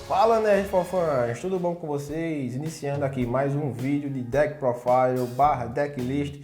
Fala Nerd for Fans, tudo bom com vocês? Iniciando aqui mais um vídeo de deck profile / deck list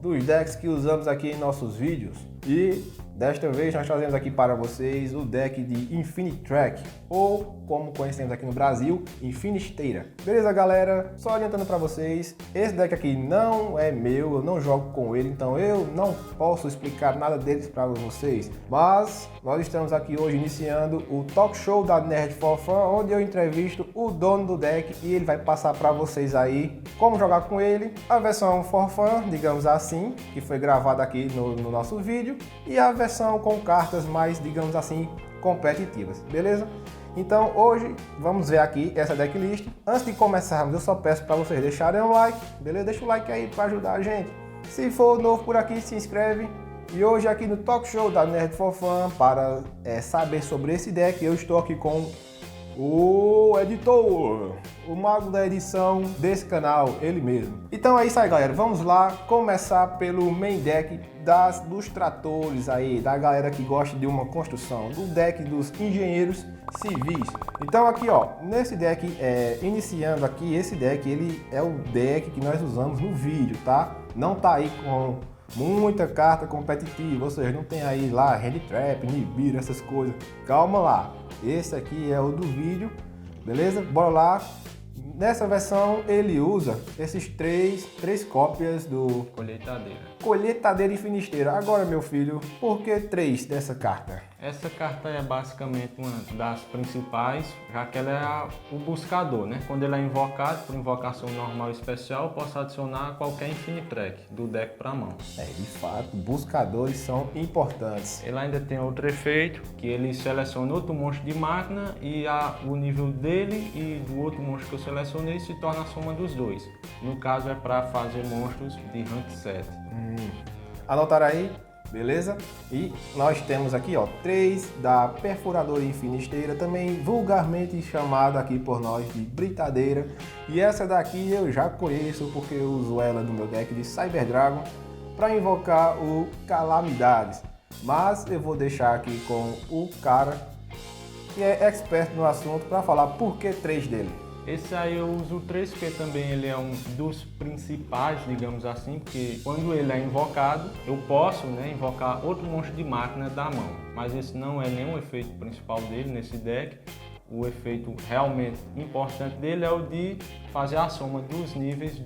dos decks que usamos aqui em nossos vídeos. E desta vez nós trazemos aqui para vocês o deck de Infinitrack, ou como conhecemos aqui no Brasil, Infinisteira. Beleza, galera? Só adiantando para vocês, esse deck aqui não é meu, eu não jogo com ele, então eu não posso explicar nada deles para vocês. Mas nós estamos aqui hoje iniciando o talk show da Nerd for Fun, onde eu entrevisto o dono do deck e ele vai passar para vocês aí como jogar com ele, a versão for fun, digamos assim, que foi gravada aqui no nosso vídeo, e a versão com cartas mais, digamos assim, competitivas, beleza? Então hoje vamos ver aqui essa decklist. Antes de começarmos, eu só peço para vocês deixarem um like, beleza? Deixa o like aí para ajudar a gente. Se for novo por aqui, se inscreve. E hoje aqui no talk show da Nerd for Fun, para saber sobre esse deck, eu estou aqui com o editor, o mago da edição desse canal, ele mesmo. Então é isso aí, galera, vamos lá começar pelo main deck dos tratores aí, da galera que gosta de uma construção, do deck dos engenheiros civis. Então aqui ó, nesse deck, iniciando aqui, esse deck ele é o deck que nós usamos no vídeo, tá? Não tá aí com muita carta competitiva, ou seja, não tem aí lá Hand Trap, Nibiru, essas coisas. Calma lá, esse aqui é o do vídeo, beleza? Bora lá. Nessa versão ele usa esses três cópias do Colheitadeira Infinisteira. Agora, meu filho, por que 3 dessa carta? Essa carta é basicamente uma das principais, já que ela é o buscador, né? Quando ele é invocado por invocação normal e especial, eu posso adicionar qualquer Infinitrack do deck para a mão. De fato, buscadores são importantes. Ele ainda tem outro efeito, que ele seleciona outro monstro de máquina e o nível dele e do outro monstro que eu selecionei se torna a soma dos dois. No caso é para fazer monstros de rank 7. Anotaram aí? Beleza? E nós temos aqui, ó, 3 da Perfuradora Infinisteira, também vulgarmente chamada aqui por nós de Britadeira. E essa daqui eu já conheço porque eu uso ela no meu deck de Cyber Dragon para invocar o Calamidades. Mas eu vou deixar aqui com o cara que é expert no assunto para falar por que 3 dele. Esse aí eu uso 3 porque também ele é um dos principais, digamos assim, porque quando ele é invocado, eu posso, invocar outro monstro de máquina da mão. Mas esse não é nenhum efeito principal dele nesse deck. O efeito realmente importante dele é o de fazer a soma dos níveis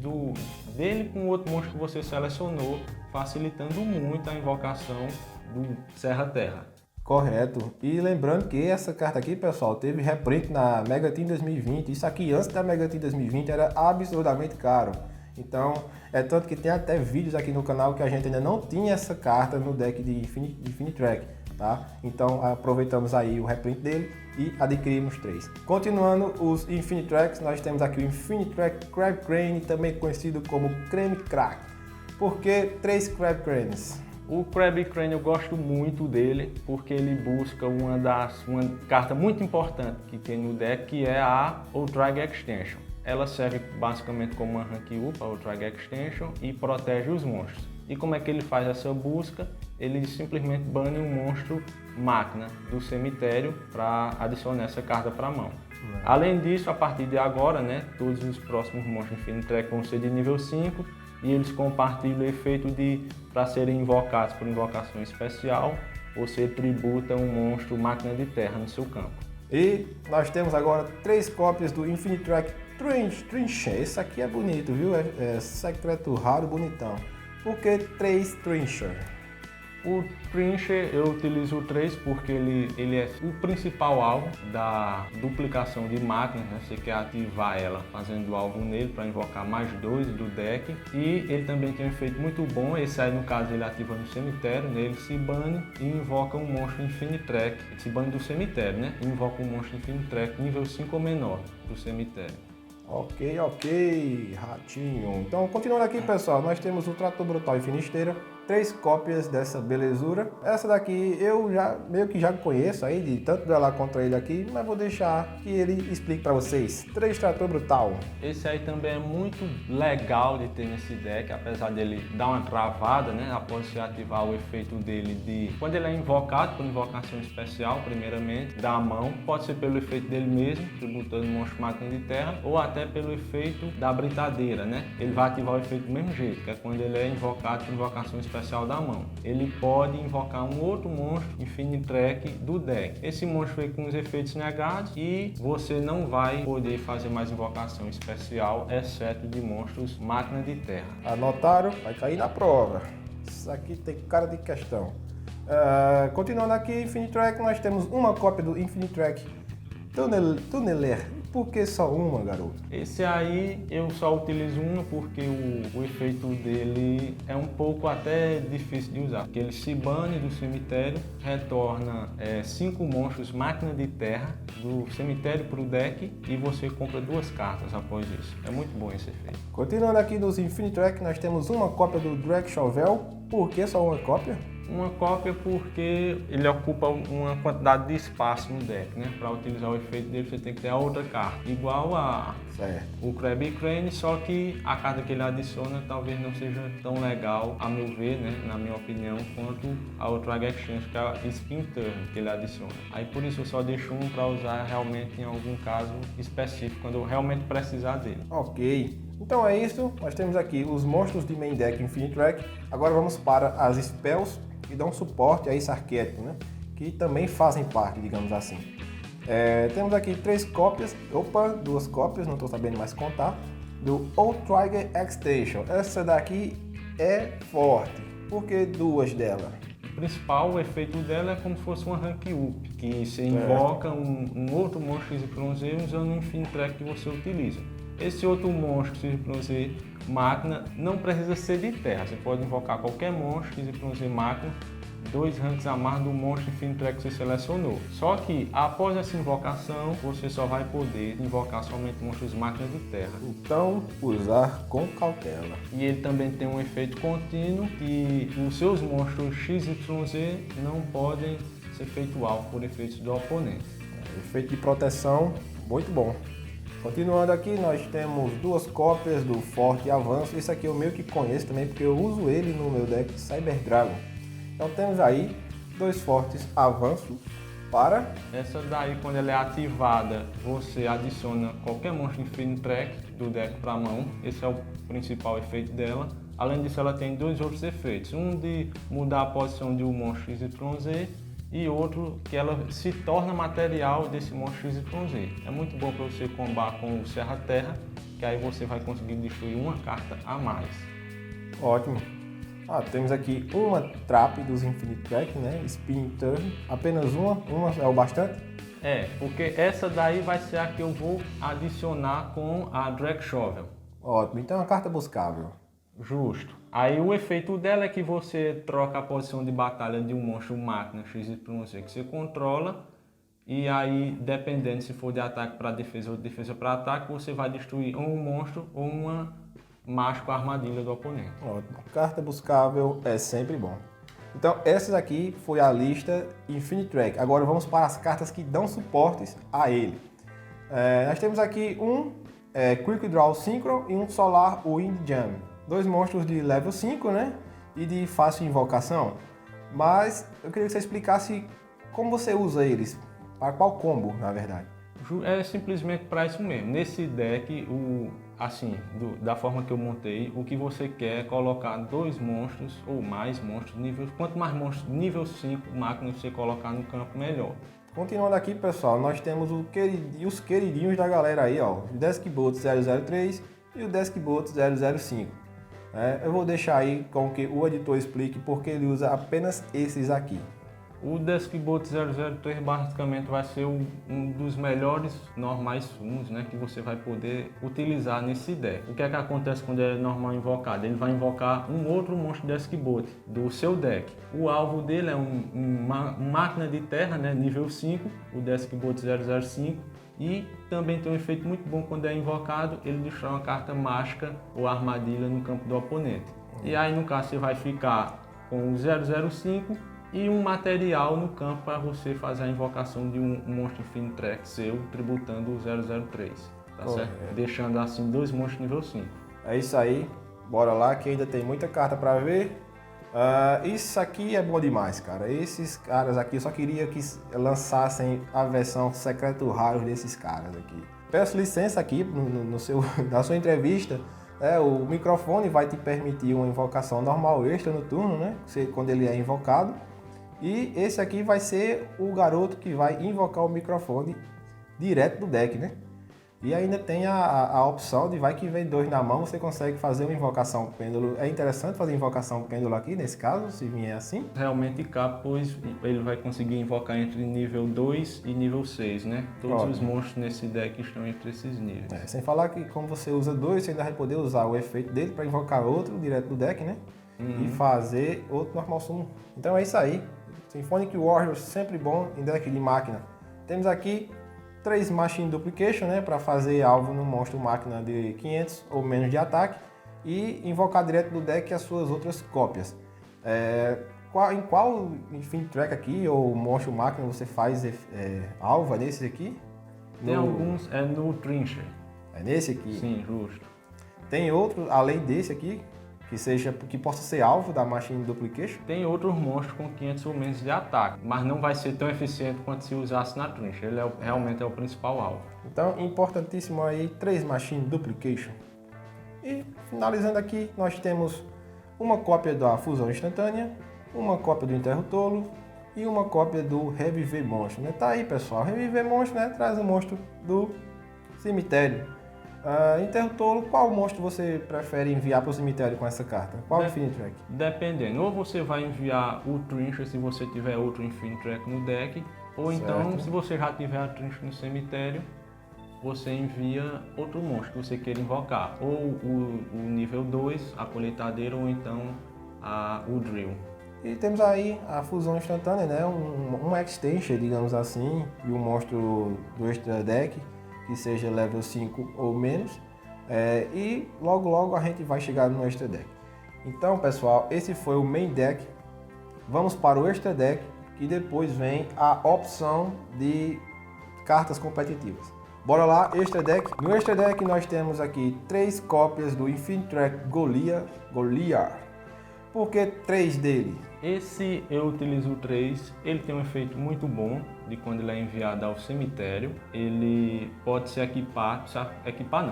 dele com o outro monstro que você selecionou, facilitando muito a invocação do Serra-Terra. Correto. E lembrando que essa carta aqui, pessoal, teve reprint na Mega Team 2020. Isso aqui antes da Mega Team 2020 era absurdamente caro. Então, é tanto que tem até vídeos aqui no canal que a gente ainda não tinha essa carta no deck de Infinitrack, tá? Então, aproveitamos aí o reprint dele e adquirimos 3. Continuando os Infinitracks, nós temos aqui o Infinitrack Crab Crane, também conhecido como Creme Crack. Por que 3 Crab Cranes? O Crab Crane eu gosto muito dele porque ele busca uma carta muito importante que tem no deck, que é a Outrage Extension. Ela serve basicamente como uma rank up, a Outrage Extension, e protege os monstros. E como é que ele faz essa busca? Ele simplesmente bane um monstro máquina do cemitério para adicionar essa carta para a mão. Além disso, a partir de agora, todos os próximos monstros Infinitrack vão ser de nível 5 e eles compartilham o efeito para serem invocados por invocação especial, você tributa um monstro máquina de terra no seu campo. E nós temos agora 3 cópias do Infinitrack Trencher. Esse aqui é bonito, viu? É secreto raro, bonitão. Por que 3 Trencher? O Trencher eu utilizo o 3 porque ele é o principal alvo da duplicação de máquinas, Você quer ativar ela fazendo alvo nele para invocar mais 2 do deck. E ele também tem um efeito muito bom, esse aí no caso ele ativa no cemitério, Ele se bane e invoca um monstro Infinitrack. Ele se bane do cemitério, E invoca um monstro Infinitrack nível 5 ou menor do cemitério. Ok, ratinho. Então, continuando aqui, pessoal, nós temos o Trator Brutal Infinisteira, 3 cópias dessa belezura. Essa daqui eu já meio que já conheço aí, de tanto dela contra ele aqui, mas vou deixar que ele explique para vocês. 3 Trator Brutal. Esse aí também é muito legal de ter nesse deck, apesar dele dar uma travada, né, após se ativar o efeito dele de... Quando ele é invocado, por invocação especial, primeiramente, da mão, pode ser pelo efeito dele mesmo, tributando o monstro máquina de terra, ou até pelo efeito da britadeira, né? Ele vai ativar o efeito do mesmo jeito, que é quando ele é invocado por invocação especial da mão. Ele pode invocar um outro monstro Infinitrack do deck. Esse monstro foi com os efeitos negados e você não vai poder fazer mais invocação especial, exceto de monstros máquina de terra. Anotaram? Vai cair na prova. Isso aqui tem cara de questão. Continuando aqui, Infinitrack, nós temos uma cópia do Infinitrack Tunneler. Por que só uma, garoto? Esse aí eu só utilizo uma porque o efeito dele é um pouco até difícil de usar. Porque ele se bane do cemitério, retorna 5 monstros máquina de terra do cemitério para o deck e você compra 2 cartas após isso. É muito bom esse efeito. Continuando aqui dos Infinitrack, nós temos uma cópia do Drake Shovel. Por que só uma cópia? Uma cópia porque ele ocupa uma quantidade de espaço no deck, né? Para utilizar o efeito dele você tem que ter a outra carta, igual a o Krabby Crane, só que a carta que ele adiciona talvez não seja tão legal, a meu ver, né? Na minha opinião, quanto a outra Exchange, que é a Spin Turn que ele adiciona. Aí por isso eu só deixo um para usar realmente em algum caso específico, quando eu realmente precisar dele. Ok. Então é isso, nós temos aqui os monstros de main deck Infinitrack. Agora vamos para as spells que dão suporte a esse arquétipo, né? Que também fazem parte, digamos assim. Temos aqui 3 cópias, 2 cópias, não estou sabendo mais contar, do Outrider Extension. Essa daqui é forte, por que 2 dela? O principal efeito dela é como se fosse uma rank up, que você invoca um outro monstro XYZ usando o Infinitrack que você utiliza. Esse outro monstro XYZ máquina não precisa ser de terra, você pode invocar qualquer monstro XYZ máquina, 2 ranks a mais do monstro Infinitrack que você selecionou. Só que após essa invocação, você só vai poder invocar somente monstros máquina de terra. Então, usar com cautela. E ele também tem um efeito contínuo que os seus monstros XYZ não podem ser feito alvo por efeitos do oponente. Efeito de proteção, muito bom. Continuando aqui, nós temos 2 cópias do Forte Avanço. Esse aqui eu meio que conheço também, porque eu uso ele no meu deck Cyber Dragon. Então temos aí 2 Fortes Avanço para... Essa daí, quando ela é ativada, você adiciona qualquer monstro Infinitrack do deck para a mão. Esse é o principal efeito dela. Além disso, ela tem 2 outros efeitos. Um de mudar a posição de um monstro XYZ e outro que ela se torna material desse monstro XYZ. É muito bom para você combar com o Serra Terra, que aí você vai conseguir destruir uma carta a mais. Ótimo. Temos aqui uma Trap dos Infinitrack, né? Spin Turn. Apenas uma é o bastante? Porque essa daí vai ser a que eu vou adicionar com a Drake Shovel. Ótimo, então é uma carta buscável. Justo. Aí o efeito dela é que você troca a posição de batalha de um monstro máquina XYZ que você controla e aí, dependendo se for de ataque para defesa ou de defesa para ataque, você vai destruir um monstro ou uma macho com a armadilha do oponente. Ótimo. Carta buscável é sempre bom. Então essa daqui foi a lista Infinitrack. Agora vamos para as cartas que dão suportes a ele. Nós temos aqui um Quick Draw Synchro e um Solar Wind Jam. 2 monstros de level 5, né? E de fácil invocação. Mas eu queria que você explicasse como você usa eles. Para qual combo, na verdade? É simplesmente para isso mesmo. Nesse deck, da forma que eu montei, o que você quer é colocar 2 monstros ou mais monstros nível. Quanto mais monstros nível 5 máquinas você colocar no campo, melhor. Continuando aqui, pessoal, nós temos os queridinhos da galera aí, ó. O Deskbot 003 e o Deskbot 005. Eu vou deixar aí com que o editor explique porque ele usa apenas esses aqui. O Deskbot 003 basicamente vai ser um dos melhores normais sumos, né, que você vai poder utilizar nesse deck. O que é que acontece quando ele é normal invocado? Ele vai invocar um outro monstro Deskbot do seu deck. O alvo dele é uma máquina de terra, né, nível 5, o Deskbot 005. E também tem um efeito muito bom quando é invocado, ele destrói uma carta mágica ou armadilha no campo do oponente. E aí no caso você vai ficar com o 005 e um material no campo para você fazer a invocação de um monstro Infinity Track seu, tributando o 003, tá certo? Deixando assim 2 monstros nível 5. É isso aí, bora lá que ainda tem muita carta para ver. Isso aqui é bom demais, cara. Esses caras aqui, eu só queria que lançassem a versão secreto raro desses caras aqui. Peço licença aqui na sua entrevista. O microfone vai te permitir uma invocação normal extra no turno, né? Quando ele é invocado. E esse aqui vai ser o garoto que vai invocar o microfone direto do deck, né? E ainda tem a opção de vai que vem 2 na mão, você consegue fazer uma invocação pêndulo. É interessante fazer invocação pêndulo aqui, nesse caso, se vier assim. Realmente cabe, pois ele vai conseguir invocar entre nível 2 e nível 6, né? Todos os monstros nesse deck estão entre esses níveis. Sem falar que como você usa 2, você ainda vai poder usar o efeito dele para invocar outro direto do deck, né? E fazer outro normal summon. Então é isso aí. Symphonic Warriors, sempre bom em deck de máquina. Temos aqui 3 Machine Duplication, né, para fazer alvo no monstro máquina de 500 ou menos de ataque e invocar direto do deck as suas outras cópias. Em qual Infinity Track aqui ou monstro máquina você faz alvo? É nesse aqui? Tem alguns, é no Trincher. É nesse aqui? Sim, justo. Tem outro, além desse aqui, que possa ser alvo da Machine Duplication? Tem outros monstros com 500 ou menos de ataque, mas não vai ser tão eficiente quanto se usasse na Trincher. Ele realmente é o principal alvo. Então, importantíssimo aí, 3 Machine Duplication. E finalizando aqui, nós temos uma cópia da Fusão Instantânea, uma cópia do Enterro Tolo e uma cópia do Reviver Monstro, né? Tá aí, pessoal, Reviver Monstro, né? Traz o monstro do cemitério. Enterro Tolo, qual monstro você prefere enviar para o cemitério com essa carta? Qual Infinity Track? Dependendo, ou você vai enviar o Trincher se você tiver outro Infinity Track no deck, ou então, se você já tiver a Trincher no cemitério, você envia outro monstro que você queira invocar, ou o nível 2, a colheitadeira, ou então o Drill. E temos aí a Fusão Instantânea, né? Um Extension, digamos assim, e um monstro do Extra Deck, que seja level 5 ou menos, e logo a gente vai chegar no Extra Deck. Então, pessoal, esse foi o Main Deck. Vamos para o Extra Deck, que depois vem a opção de cartas competitivas. Bora lá, Extra Deck. No Extra Deck nós temos aqui 3 cópias do Infinity Track Goliar. Por que 3 dele? Esse eu utilizo 3, ele tem um efeito muito bom de quando ele é enviado ao cemitério. Ele pode se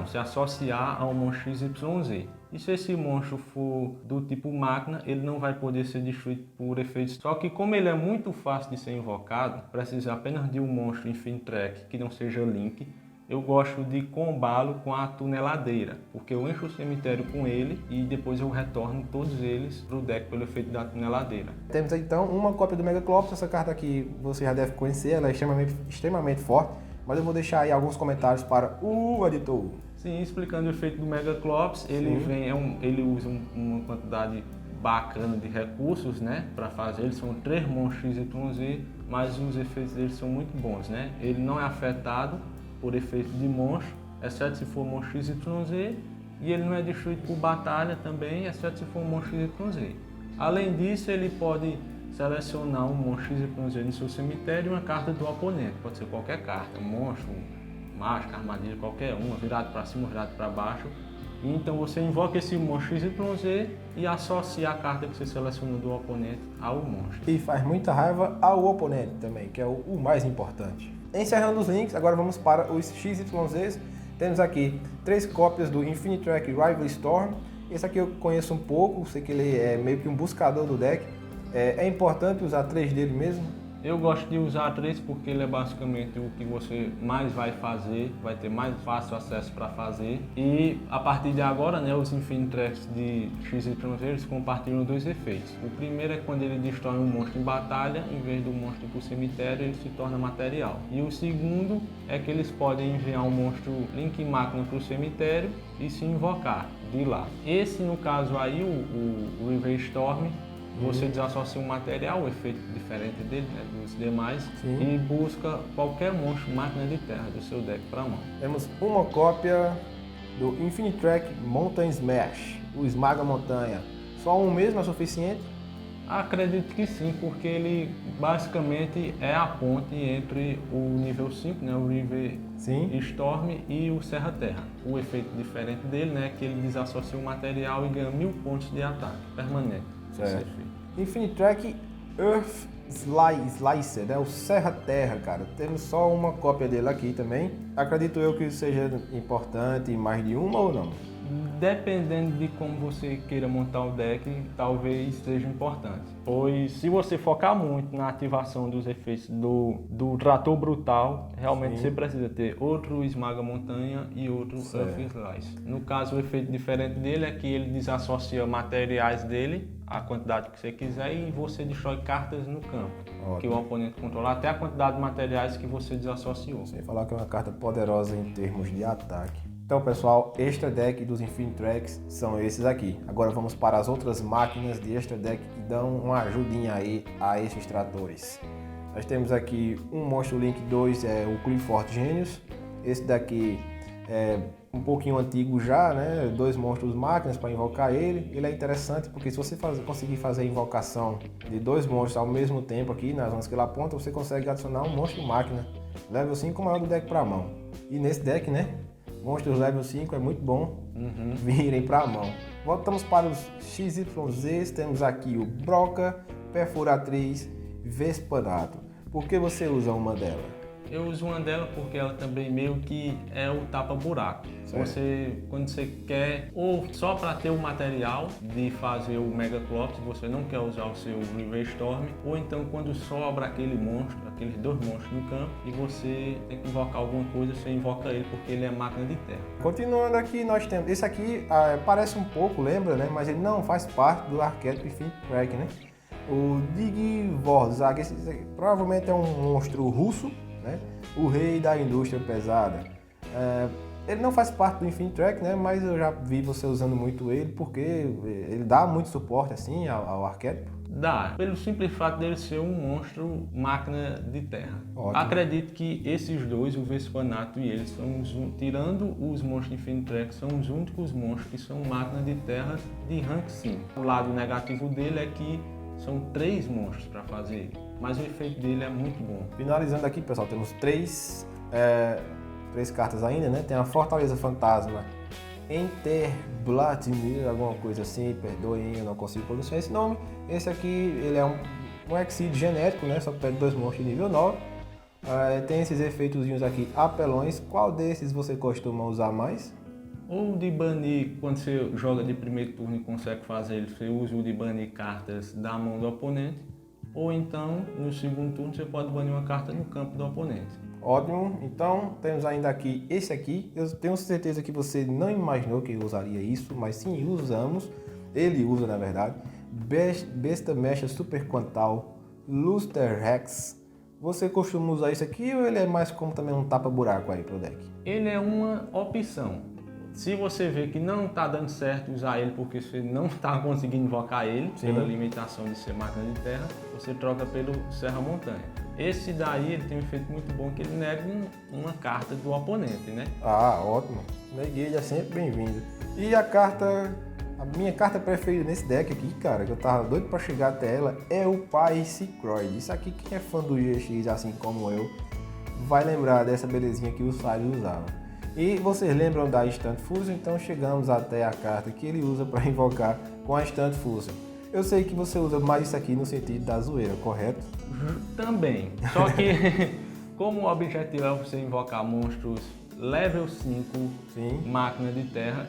se associar ao monstro XYZ. E se esse monstro for do tipo máquina, ele não vai poder ser destruído por efeitos. Só que como ele é muito fácil de ser invocado, precisa apenas de um monstro Infinity Track que não seja Link. Eu gosto de combá-lo com a tuneladeira, porque eu encho o cemitério com ele e depois eu retorno todos eles para o deck pelo efeito da tuneladeira. Temos então uma cópia do Megaclops. Essa carta aqui você já deve conhecer, ela é extremamente forte, mas eu vou deixar aí alguns comentários para o editor. Sim, explicando o efeito do Megaclops, ele usa uma quantidade bacana de recursos, né, para fazer. Eles são 3 monstros XYZ, mas os efeitos deles são muito bons, né? Ele não é afetado por efeito de monstro, exceto se for monstro XYZ, e ele não é destruído por batalha também, exceto se for um monstro XYZ. Além disso, ele pode selecionar um monstro XYZ no seu cemitério e uma carta do oponente, pode ser qualquer carta, um monstro, mágica, armadilha, qualquer uma, virado para cima, virado para baixo. E então você invoca esse monstro XYZ e associa a carta que você selecionou do oponente ao monstro. E faz muita raiva ao oponente também, que é o mais importante. Encerrando os links, agora vamos para os XYZs. Temos aqui 3 cópias do Infinity Track Rival Storm. Esse aqui eu conheço um pouco, sei que ele é meio que um buscador do deck. É importante usar 3 dele mesmo? Eu gosto de usar 3 porque ele é basicamente o que você mais vai fazer, vai ter mais fácil acesso para fazer. E a partir de agora, né, os Infinity Tracks de XYZ eles compartilham 2 efeitos. O primeiro é quando ele destrói um monstro em batalha, em vez do monstro ir para o cemitério, ele se torna material. E o segundo é que eles podem enviar um monstro Link Máquina para o cemitério e se invocar de lá. Esse, no caso aí, o River Storm, você desassocia um material, o efeito diferente dele, né, dos demais, e busca qualquer monstro, máquina de terra do seu deck para a mão. Temos uma cópia do Infinity Track Mountain Smash, o Esmaga Montanha. Só um mesmo é suficiente? Acredito que sim, porque ele basicamente é a ponte entre o nível 5, né, o River Sim. Storm, e o Serra Terra. O efeito diferente dele, né, é que ele desassocia o material e ganha 1000 pontos de ataque permanente. Certo. Infinitrack Earth Slicer, né? O Serra Terra, cara. Temos só uma cópia dele aqui também. Acredito eu que seja importante mais de uma ou não? Dependendo de como você queira montar o deck, talvez seja importante. Pois se você focar muito na ativação dos efeitos do Trator Brutal, realmente Sim. você precisa ter outro Esmaga Montanha e outro Earth Slice. No caso, o efeito diferente dele é que ele desassocia materiais dele, a quantidade que você quiser, e você destrói cartas no campo. Ótimo. Que o oponente controla, até a quantidade de materiais que você desassociou. Sem falar que é uma carta poderosa em termos de ataque. Então, pessoal, extra deck dos Infinitracks são esses aqui. Agora vamos para as outras máquinas de extra deck que dão uma ajudinha aí a esses tratores. Nós temos aqui um Monstro Link 2, é o Clifford Genius. Esse daqui é um pouquinho antigo já, né? 2 monstros máquinas para invocar ele. Ele é interessante porque se você conseguir fazer a invocação de 2 monstros ao mesmo tempo aqui nas zonas que ele aponta, você consegue adicionar um monstro máquina level 5 maior do deck para a mão. E nesse deck, né? Monstros level 5 é muito bom virem para a mão. Voltamos para os XYZ, temos aqui o Broca, Perfuratriz, Vespanato. Por que você usa uma delas? Eu uso uma dela porque ela também meio que é o tapa-buraco. Quando você quer, ou só para ter o material de fazer o Mega Clops, você não quer usar o seu River Storm, ou então quando sobra aquele monstro, aqueles 2 monstros no campo, e você tem que invocar alguma coisa, você invoca ele porque ele é máquina de terra. Continuando aqui, nós temos, esse aqui parece um pouco, lembra, né? Mas ele não faz parte do arquétipo Infinitrack, né? O Digvorzag, esse provavelmente é um monstro russo, né? O rei da indústria pesada. Ele não faz parte do Infinitrack, né? Mas eu já vi você usando muito ele porque ele dá muito suporte assim ao arquétipo. Dá, pelo simples fato dele ser um monstro máquina de terra. Ótimo. Acredito que esses dois, o Vespanato e ele, tirando os monstros de Infinitrack, são os únicos monstros que são máquina de terra de rank 5. O lado negativo dele é que são 3 monstros para fazer ele, mas o efeito dele é muito bom. Finalizando aqui, pessoal, temos 3 cartas ainda, né? Tem a Fortaleza Fantasma Enterblattmir, alguma coisa assim, perdoem, eu não consigo pronunciar esse nome. Esse aqui, ele é um Exceed genérico, né? Só que pede 2 monstros de nível 9. Tem esses efeitozinhos aqui, apelões. Qual desses você costuma usar mais? Ou de banir, quando você joga de primeiro turno e consegue fazer ele, você usa o de banir cartas da mão do oponente. Ou então, no segundo turno, você pode banir uma carta no campo do oponente. Ótimo, então temos ainda aqui esse aqui. Eu tenho certeza que você não imaginou que eu usaria isso, mas sim, usamos. Ele usa, na verdade. Besta Mecha Super Quantal, Luster Rex. Você costuma usar isso aqui ou ele é mais como também um tapa-buraco aí pro deck? Ele é uma opção. Se você vê que não está dando certo usar ele porque você não está conseguindo invocar ele, pela limitação de ser máquina de terra, você troca pelo Serra Montanha. Esse daí ele tem um efeito muito bom que ele nega uma carta do oponente, né? Ah, ótimo. Neguei, é sempre bem-vindo. E a minha carta preferida nesse deck aqui, cara, que eu tava doido pra chegar até ela, é o Pai Cicroid. Isso aqui, quem é fã do GX, assim como eu, vai lembrar dessa belezinha que o Salles usava. E vocês lembram da Instant Fusion? Então chegamos até a carta que ele usa para invocar com a Instant Fusion. Eu sei que você usa mais isso aqui no sentido da zoeira, correto? Também. Só que, como o objetivo é você invocar monstros level 5, Sim. máquina de terra,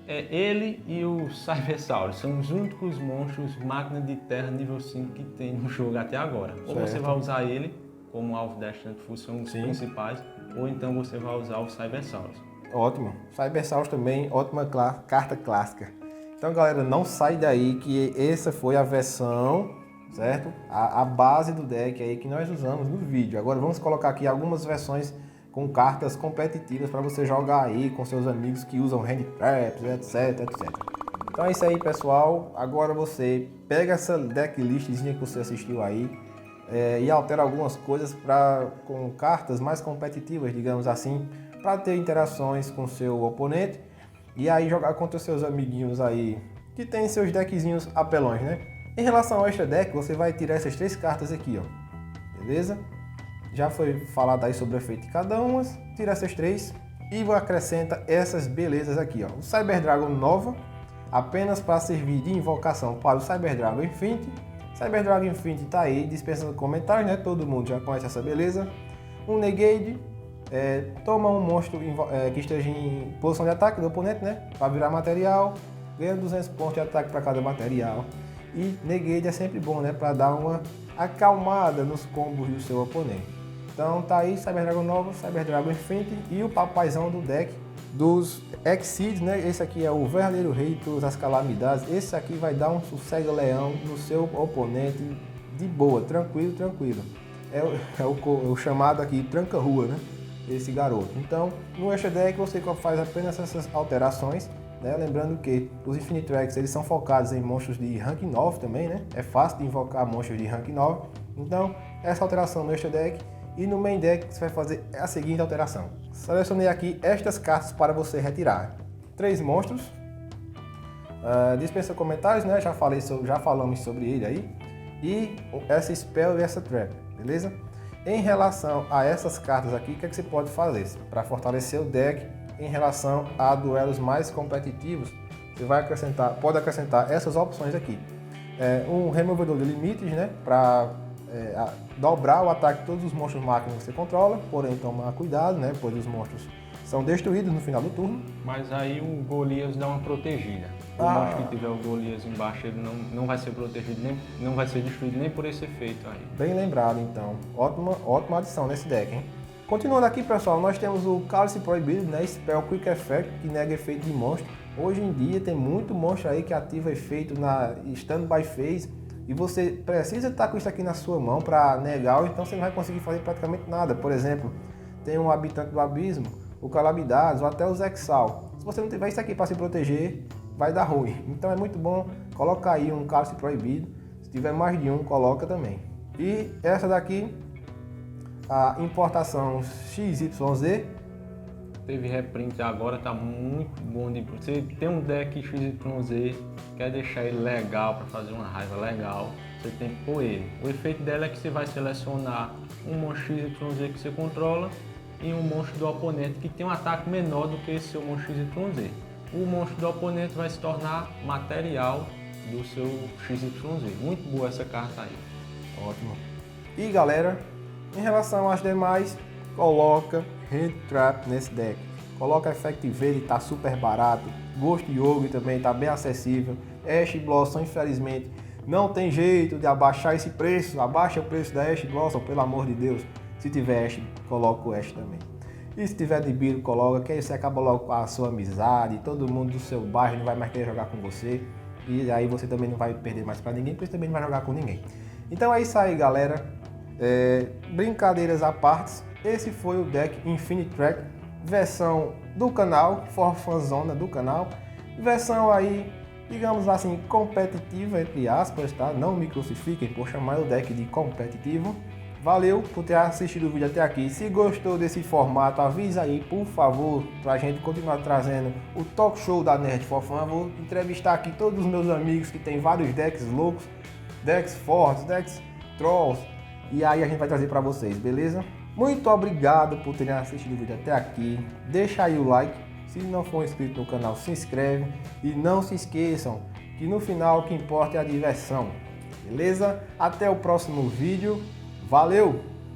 ele e o Cybersaurus são os únicos monstros máquina de terra nível 5 que tem no jogo até agora. Certo. Ou você vai usar ele como alvo da Instant Fusion, são os principais, ou então você vai usar o Cybersaurus. Ótimo. Cybersaurus também, ótima carta clássica. Então, galera, não sai daí que essa foi a versão, certo? A base do deck aí que nós usamos no vídeo. Agora vamos colocar aqui algumas versões com cartas competitivas para você jogar aí com seus amigos que usam hand traps, etc, etc. Então é isso aí, pessoal. Agora você pega essa decklistzinha que você assistiu aí e altera algumas coisas com cartas mais competitivas, digamos assim, para ter interações com seu oponente e aí jogar contra seus amiguinhos aí que tem seus deckzinhos apelões, né? Em relação ao extra deck, você vai tirar essas 3 cartas aqui, ó. Beleza? Já foi falado aí sobre o efeito de cada uma. Tira essas 3 e acrescenta essas belezas aqui, ó. O Cyber Dragon Nova, apenas para servir de invocação para o Cyber Dragon Infinity. Cyber Dragon Infinity tá aí, dispensando comentários, né? Todo mundo já conhece essa beleza. Um Negade, toma um monstro que esteja em posição de ataque do oponente, né? Para virar material, ganha 200 pontos de ataque para cada material. E Negade é sempre bom, né? Para dar uma acalmada nos combos do seu oponente. Então tá aí, Cyber Dragon Nova, Cyber Dragon Infinity e o papaizão do deck dos Exceeds, né? Esse aqui é o verdadeiro rei de todas as calamidades. Esse aqui vai dar um sossego-leão no seu oponente de boa, tranquilo, tranquilo. É o chamado aqui tranca-rua, né? Esse garoto. Então, no extra deck você faz apenas essas alterações, né? Lembrando que os Infinity Tracks eles são focados em monstros de rank 9 também, né? É fácil de invocar monstros de rank 9. Então, essa alteração no extra deck. E no main deck você vai fazer a seguinte alteração. Selecionei aqui estas cartas para você retirar. 3 monstros. Dispensa comentários, né? Já falamos sobre ele aí. E essa spell e essa trap, beleza? Em relação a essas cartas aqui, o que você pode fazer? Para fortalecer o deck em relação a duelos mais competitivos, você pode acrescentar essas opções aqui. Um removedor de limites, né? Para dobrar o ataque de todos os monstros máquinas que você controla, porém tomar cuidado, né? Pois os monstros são destruídos no final do turno. Mas aí o Golias dá uma protegida. O monstro que tiver o Golias embaixo, ele não vai ser protegido, não vai ser destruído nem por esse efeito aí. Bem lembrado então, ótima adição nesse deck, hein? Continuando aqui, pessoal, nós temos o Cálice Proibido, né? Spell Quick Effect, que nega efeito de monstro. Hoje em dia tem muito monstro aí que ativa efeito na Standby Phase e você precisa estar com isso aqui na sua mão para negar, ou então você não vai conseguir fazer praticamente nada. Por exemplo, tem um Habitante do Abismo, o Calamidades ou até o Zexal. Se você não tiver isso aqui para se proteger, vai dar ruim. Então é muito bom colocar aí um Cálice Proibido. Se tiver mais de um, coloca também. E essa daqui, a importação XYZ. Teve reprint agora, tá muito bom de você tem um deck XYZ, quer deixar ele legal para fazer uma raiva legal, você tem que pôr ele. O efeito dela é que você vai selecionar um monstro XYZ que você controla e um monstro do oponente que tem um ataque menor do que esse seu monstro XYZ. O monstro do oponente vai se tornar material do seu XYZ. Muito boa essa carta aí. Ótimo. E galera, em relação às demais, coloca Hand Trap nesse deck. Coloca Effective, ele tá super barato. Ghost Yogi também tá bem acessível. Ash Blossom, infelizmente, não tem jeito de abaixar esse preço. Abaixa o preço da Ash Blossom, pelo amor de Deus. Se tiver Ash, coloca o Ash também. E se tiver de Nibiru, coloca, que aí você acaba logo com a sua amizade. Todo mundo do seu bairro não vai mais querer jogar com você. E aí você também não vai perder mais pra ninguém, porque você também não vai jogar com ninguém. Então é isso aí, galera. Brincadeiras à parte, esse foi o deck Infinity Track, versão do canal, for fanzona do canal, versão aí, digamos assim, competitiva, entre aspas, tá? Não me crucifiquem por chamar o deck de competitivo. Valeu por ter assistido o vídeo até aqui. Se gostou desse formato, avisa aí, por favor, pra gente continuar trazendo o talk show da Nerd for Fun. Vou entrevistar aqui todos os meus amigos que tem vários decks loucos, decks fortes, decks trolls, e aí a gente vai trazer pra vocês, beleza? Muito obrigado por terem assistido o vídeo até aqui. Deixa aí o like. Se não for inscrito no canal, se inscreve. E não se esqueçam que no final o que importa é a diversão. Beleza? Até o próximo vídeo. Valeu!